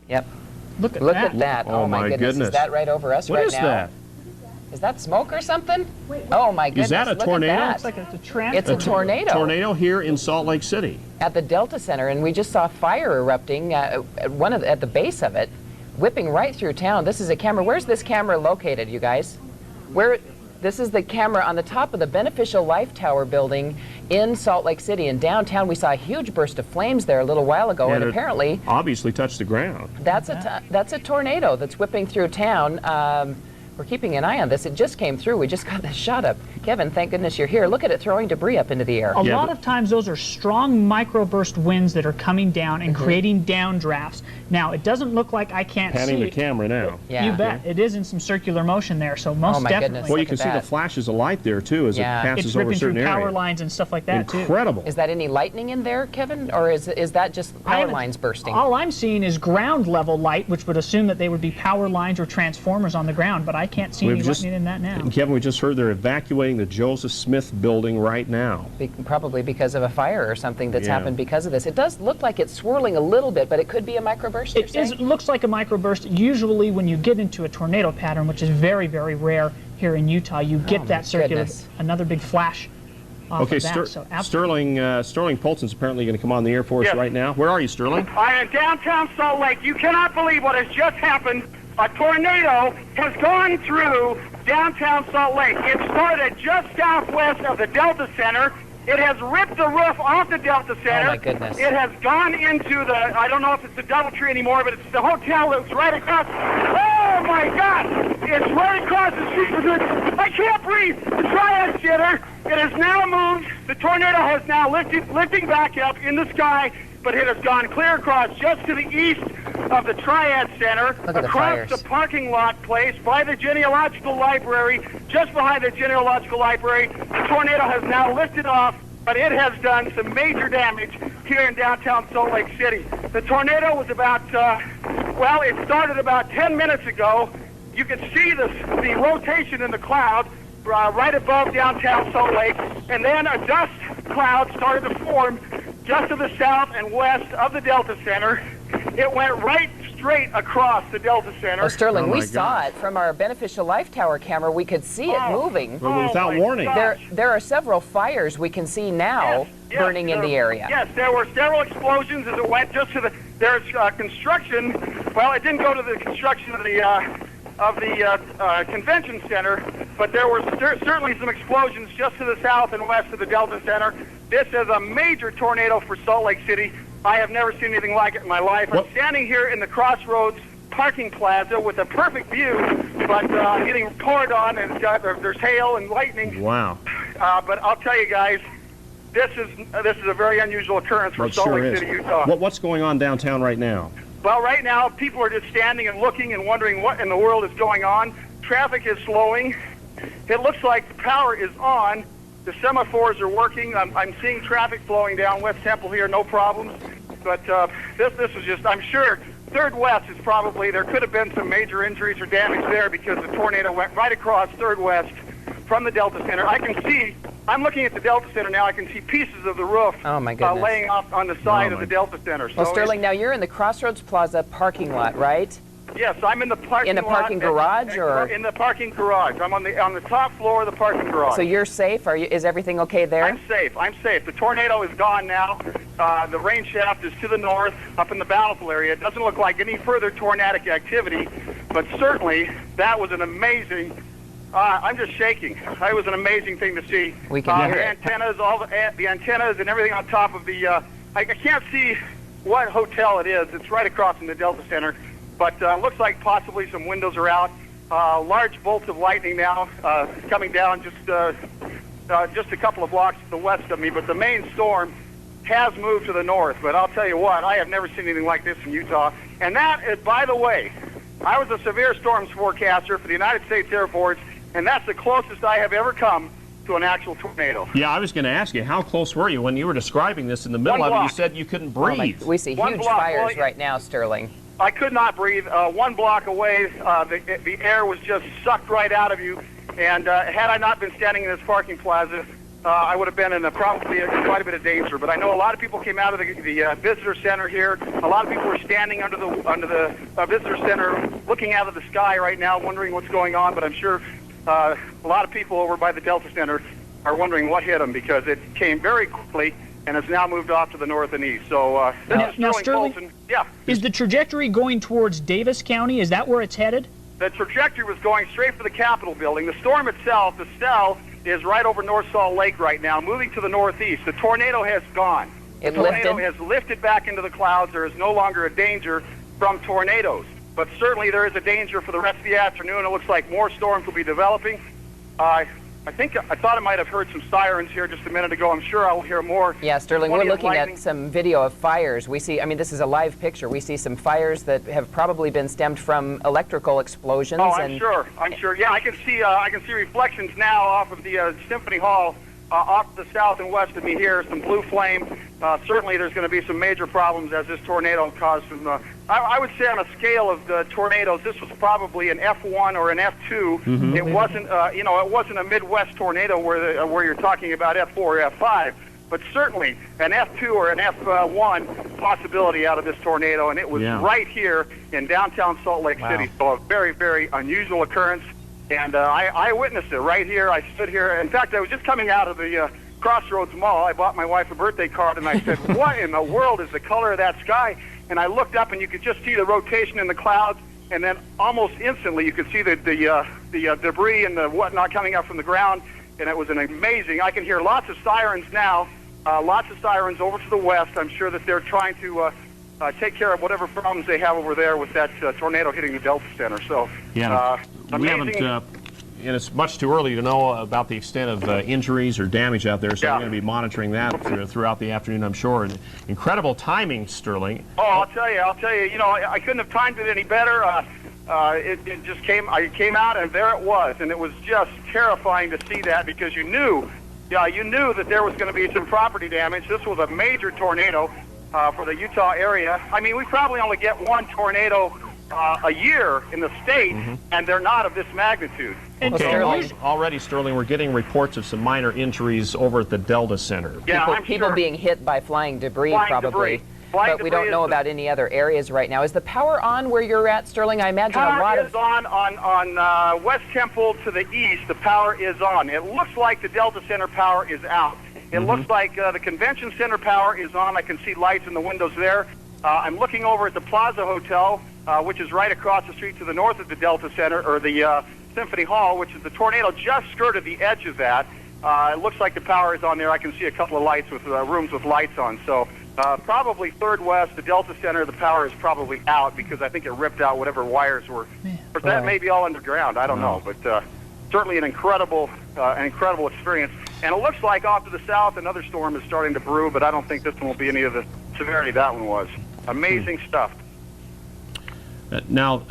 Yep. Look at Look that. at that. Oh, my goodness. Is that right over us right now? What is that? Is that smoke or something? Oh, my goodness. Is that a Look tornado? At that. Looks like it's a transfer. It's a tornado. Tornado here in Salt Lake City. At the Delta Center, and we just saw fire erupting at the base of it, whipping right through town. This is a camera. Where's this camera located, you guys? This is the camera on the top of the Beneficial Life Tower building in Salt Lake City. In downtown, we saw a huge burst of flames there a little while ago, and apparently obviously touched the ground. That's a tornado that's whipping through town. We're keeping an eye on this. It just came through. We just got this shot up. Kevin, thank goodness you're here. Look at it throwing debris up into the air. A lot of times those are strong microburst winds that are coming down and creating downdrafts. Now, it doesn't look like I can't see. Panning the camera now. Yeah. You bet. It is in some circular motion there, so most definitely. Goodness. Well, you can see the flashes of light there, too, as it passes over a certain area. It's ripping through power lines and stuff like that, too. Incredible. Is that any lightning in there, Kevin? Or is that just power lines bursting? All I'm seeing is ground level light, which would assume that they would be power lines or transformers on the ground, but I can't see any lightning in that now. Kevin, we just heard they're evacuating the Joseph Smith building right now. Probably because of a fire or something that's happened because of this. It does look like it's swirling a little bit, but it could be a microburst. It looks like a microburst. Usually when you get into a tornado pattern, which is very, very rare here in Utah, you get that circular, another big flash. Okay, Sterling Polson's apparently going to come on the air for us right now. Where are you, Sterling? I am in downtown Salt Lake. You cannot believe what has just happened. A tornado has gone through downtown Salt Lake. It started just southwest of the Delta Center. It has ripped the roof off the Delta Center. Oh, my goodness. It has gone into the, I don't know if it's the DoubleTree anymore, but it's the hotel that's right across. Oh, my God. It's right across the street from here. I can't breathe. The Triad Center, it has now moved. The tornado has now lifting back up in the sky, but it has gone clear across just to the east of the Triad Center, across the parking lot place by the Genealogical Library, just behind the Genealogical Library. The tornado has now lifted off, but it has done some major damage here in downtown Salt Lake City. The tornado was about, it started about 10 minutes ago. You can see the rotation in the cloud right above downtown Salt Lake, and then a dust cloud started to form just to the south and west of the Delta Center. It went right straight across the Delta Center. Oh, Sterling, we saw it from our Beneficial Life Tower camera. We could see it moving. Without warning. There are several fires we can see now burning in the area. Yes, there were several explosions as it went just to the, there's construction. Well, it didn't go to the construction of the convention center, but there were certainly some explosions just to the south and west of the Delta Center. This is a major tornado for Salt Lake City. I have never seen anything like it in my life. I'm standing here in the Crossroads parking plaza with a perfect view, but getting poured on, and there's hail and lightning. Wow. But I'll tell you guys, this is a very unusual occurrence for Salt Lake City, Utah. What's going on downtown right now? Well, right now, people are just standing and looking and wondering what in the world is going on. Traffic is slowing. It looks like the power is on. The semaphores are working. I'm seeing traffic flowing down West Temple here, no problems. But this is just, I'm sure, Third West is probably, there could have been some major injuries or damage there because the tornado went right across Third West from the Delta Center. I can see, I'm looking at the Delta Center now, I can see pieces of the roof laying off on the side of the Delta Center. Well, Sterling, now you're in the Crossroads Plaza parking lot, right? Yes, I'm in the parking In the parking garage, or in the parking garage? I'm on the top floor of the parking garage. So you're safe? Is everything okay there? I'm safe. I'm safe. The tornado is gone now. The rain shaft is to the north, up in the Bountiful area. It doesn't look like any further tornadic activity, but certainly that was an amazing. I'm just shaking. That was an amazing thing to see. We can hear it. Antennas, all the antennas and everything on top of the. I can't see what hotel it is. It's right across from the Delta Center. But looks like possibly some windows are out. Large bolts of lightning now coming down just a couple of blocks to the west of me. But the main storm has moved to the north. But I'll tell you what, I have never seen anything like this in Utah. And that is, by the way, I was a severe storms forecaster for the United States Air Force, and that's the closest I have ever come to an actual tornado. Yeah, I was going to ask you, how close were you when you were describing this in the middle of it? You said you couldn't breathe. We see huge fires right now, Sterling. I could not breathe. 1 block away, the air was just sucked right out of you. And had I not been standing in this parking plaza, I would have been in probably quite a bit of danger. But I know a lot of people came out of the visitor center here. A lot of people were standing under the visitor center, looking out of the sky right now, wondering what's going on. But I'm sure a lot of people over by the Delta Center are wondering what hit them, because it came very quickly and has now moved off to the north and east. So now Sterling, yeah. Is the trajectory going towards Davis County? Is that where it's headed? The trajectory was going straight for the Capitol building. The storm itself, the cell, is right over North Salt Lake right now, moving to the northeast. The tornado has gone. The tornado has lifted back into the clouds. There is no longer a danger from tornadoes. But certainly there is a danger for the rest of the afternoon. It looks like more storms will be developing. I thought I might have heard some sirens here just a minute ago. I'm sure I'll hear more. Yeah, Sterling, we're looking at some video of fires. We see, I mean, this is a live picture. We see some fires that have probably been stemmed from electrical explosions. Oh, I'm sure. Yeah, I can see reflections now off of the Symphony Hall, off to the south and west of me here. Some blue flame. Certainly, there's going to be some major problems as this tornado caused some. I would say on a scale of the tornadoes, this was probably an F1 or an F2. Mm-hmm. It wasn't, it wasn't a Midwest tornado where you're talking about F4 or F5, but certainly an F2 or an F1 possibility out of this tornado, and it was right here in downtown Salt Lake City. So a very, very unusual occurrence, and I witnessed it right here. I stood here. In fact, I was just coming out of the Crossroads Mall. I bought my wife a birthday card, and I said, "What in the world is the color of that sky?" And I looked up, and you could just see the rotation in the clouds, and then almost instantly you could see the debris and the whatnot coming up from the ground, and it was an amazing. I can hear lots of sirens now, lots of sirens over to the west. I'm sure that they're trying to take care of whatever problems they have over there with that tornado hitting the Delta Center. So, we haven't. And it's much too early to know about the extent of injuries or damage out there, so we're going to be monitoring that throughout the afternoon, I'm sure. And incredible timing, Sterling. Oh, I'll tell you. I couldn't have timed it any better. It just came. I came out, and there it was, and it was just terrifying to see that, because you knew that there was going to be some property damage. This was a major tornado for the Utah area. I mean, we probably only get one tornado a year in the state, and they're not of this magnitude. Already, Sterling, we're getting reports of some minor injuries over at the Delta Center. Yeah, people being hit by flying debris, probably. But we don't know about any other areas right now. Is the power on where you're at, Sterling? I imagine a lot of... Power is on West Temple to the east. The power is on. It looks like the Delta Center power is out. It looks like the Convention Center power is on. I can see lights in the windows there. I'm looking over at the Plaza Hotel, which is right across the street to the north of the Delta Center, or the Symphony Hall, which is the tornado just skirted the edge of that. It looks like the power is on there. I can see a couple of lights with rooms with lights on. So probably third west, the Delta Center, the power is probably out, because I think it ripped out whatever wires were. But that may be all underground. I don't know. But certainly an incredible experience. And it looks like off to the south, another storm is starting to brew, but I don't think this one will be any of the severity that one was. Amazing stuff. Now.